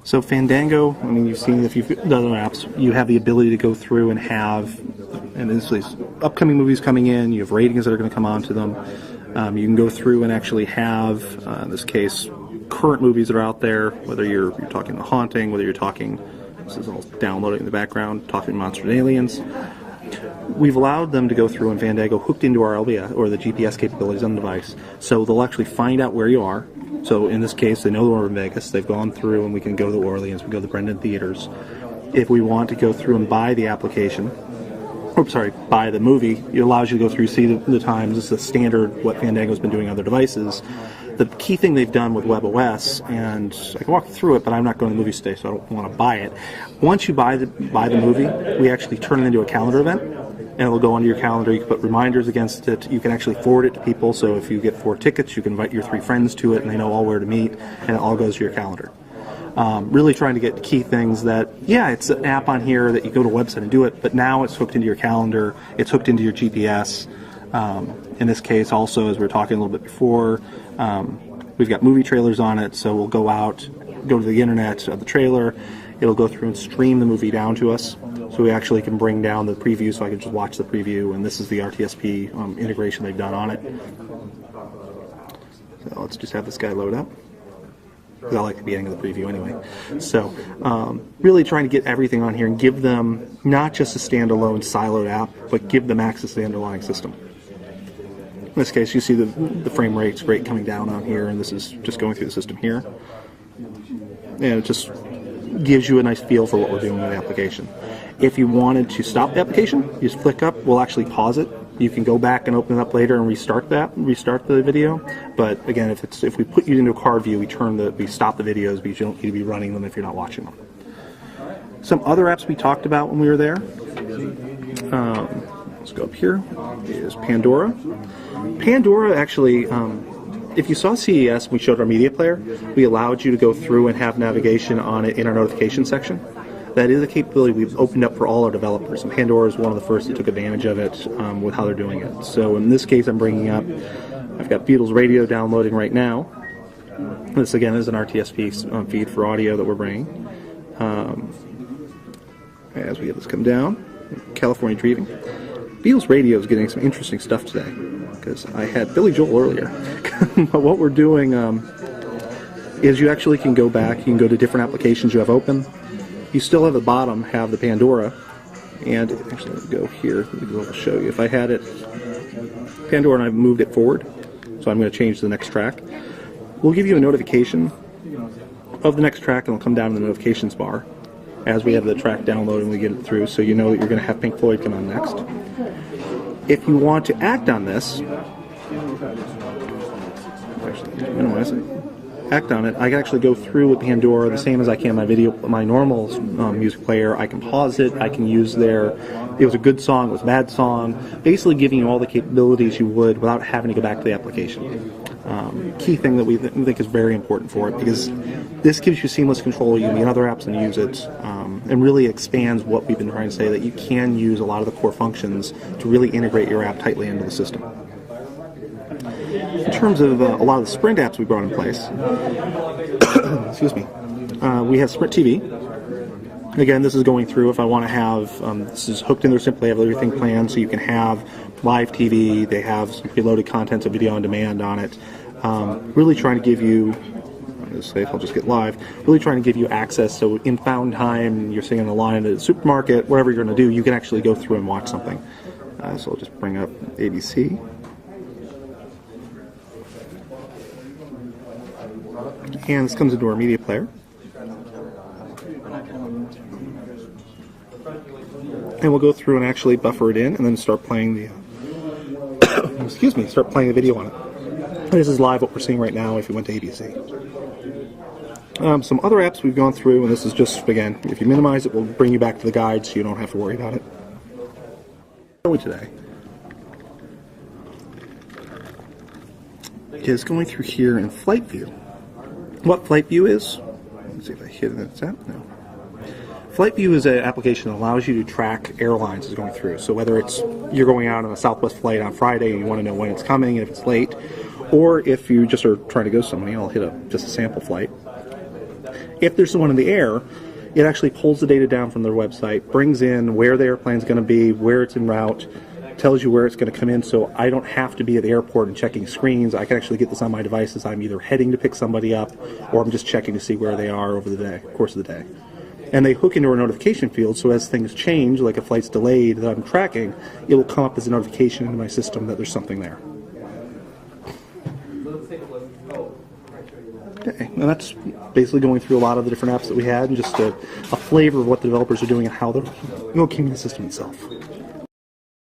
So Fandango, I mean, you've seen if you've done other apps, you have the ability to go through and have, and this is upcoming movies coming in, you have ratings that are going to come onto them. You can go through and actually have, in this case, current movies that are out there, whether you're talking The Haunting, whether you're talking, this is all downloading in the background, talking Monsters and Aliens. We've allowed them to go through and Fandango hooked into our LBS, or the GPS capabilities on the device, so they'll actually find out where you are. So in this case, they know we're in Vegas. They've gone through, and we can go to the Orleans, we go to the Brendan Theaters. If we want to go through and buy the application, buy the movie, it allows you to go through, see the times. It's the standard what Fandango's been doing on other devices. The key thing they've done with WebOS, and I can walk you through it, but I'm not going to the movie today, so I don't want to buy it. Once you buy the movie, we actually turn it into a calendar event. And it'll go onto your calendar. You can put reminders against it. You can actually forward it to people. So if you get 4 tickets, you can invite your 3 friends to it, and they know all where to meet, and it all goes to your calendar. Really trying to get key things that, yeah, it's an app on here that you go to a website and do it, but now it's hooked into your calendar. It's hooked into your GPS. In this case, also, as we were talking a little bit before, we've got movie trailers on it, so we'll go to the internet of the trailer. It'll go through and stream the movie down to us. So we actually can bring down the preview, so I can just watch the preview, and this is the RTSP integration they've done on it. So let's just have this guy load up, because I like the beginning of the preview anyway. So really trying to get everything on here and give them not just a standalone siloed app, but give them access to the underlying system. In this case, you see the frame rate's great coming down on here, and this is just going through the system here. And it just gives you a nice feel for what we're doing with the application. If you wanted to stop the application, you just click up, we'll actually pause it. You can go back and open it up later and restart the video. But again, if we put you into a card view, we stop the videos because you don't need to be running them if you're not watching them. Some other apps we talked about when we were there. Let's go up here. Is Pandora. Pandora actually, if you saw CES, we showed our media player. We allowed you to go through and have navigation on it in our notification section. That is a capability we've opened up for all our developers, and Pandora is one of the first that took advantage of it with how they're doing it. So in this case, I've got Beatles Radio downloading right now. This again is an RTSP feed for audio that we're bringing. As we get this come down, California Dreaming. Beatles Radio is getting some interesting stuff today, because I had Billy Joel earlier. But what we're doing is you actually can go back, you can go to different applications you have open. You still have at the bottom have the Pandora, and actually let me go here, I'll show you. If I had it, Pandora, and I've moved it forward, so I'm going to change to the next track. We'll give you a notification of the next track, and it'll come down in the notifications bar as we have the track downloaded and we get it through, so you know that you're going to have Pink Floyd come on next. If you want to act on this, actually minimize it. Act on it, I can actually go through with Pandora the same as I can my normal music player. I can pause it, I can use it was a good song, it was a bad song, basically giving you all the capabilities you would without having to go back to the application. Key thing that we think is very important for it, because this gives you seamless control. You can be in other apps and use it, and really expands what we've been trying to say, that you can use a lot of the core functions to really integrate your app tightly into the system. In terms of a lot of the Sprint apps we brought in place, excuse me, we have Sprint TV. Again, this is going through if I want to have, this is hooked in there simply, have everything planned so you can have live TV, they have some preloaded content, so video on demand on it. Really trying to give you, I'll just get live, really trying to give you access, so in found time, you're sitting in the line at the supermarket, whatever you're going to do, you can actually go through and watch something. So I'll just bring up ABC. And this comes into our media player. And we'll go through and actually buffer it in and then start playing the start playing the video on it. This is live what we're seeing right now if you went to ABC. Some other apps we've gone through, and this is just, again, if you minimize it, we'll bring you back to the guide so you don't have to worry about it. Today is going through here in Flight View. What Flight View is, let's see if I hit it. No. Flight View is an application that allows you to track airlines as going through. So whether it's you're going out on a Southwest flight on Friday and you want to know when it's coming and if it's late, or if you just are trying to go somewhere, I'll hit just a sample flight. if there's someone in the air, it actually pulls the data down from their website, brings in where the airplane's going to be, where it's en route, tells you where it's going to come in, so I don't have to be at the airport and checking screens. I can actually get this on my device as I'm either heading to pick somebody up or I'm just checking to see where they are over the course of the day. And they hook into our notification field, so as things change, like a flight's delayed that I'm tracking, it will come up as a notification into my system that there's something there. Okay, and that's basically going through a lot of the different apps that we had and just a flavor of what the developers are doing and how they're hooking the system itself.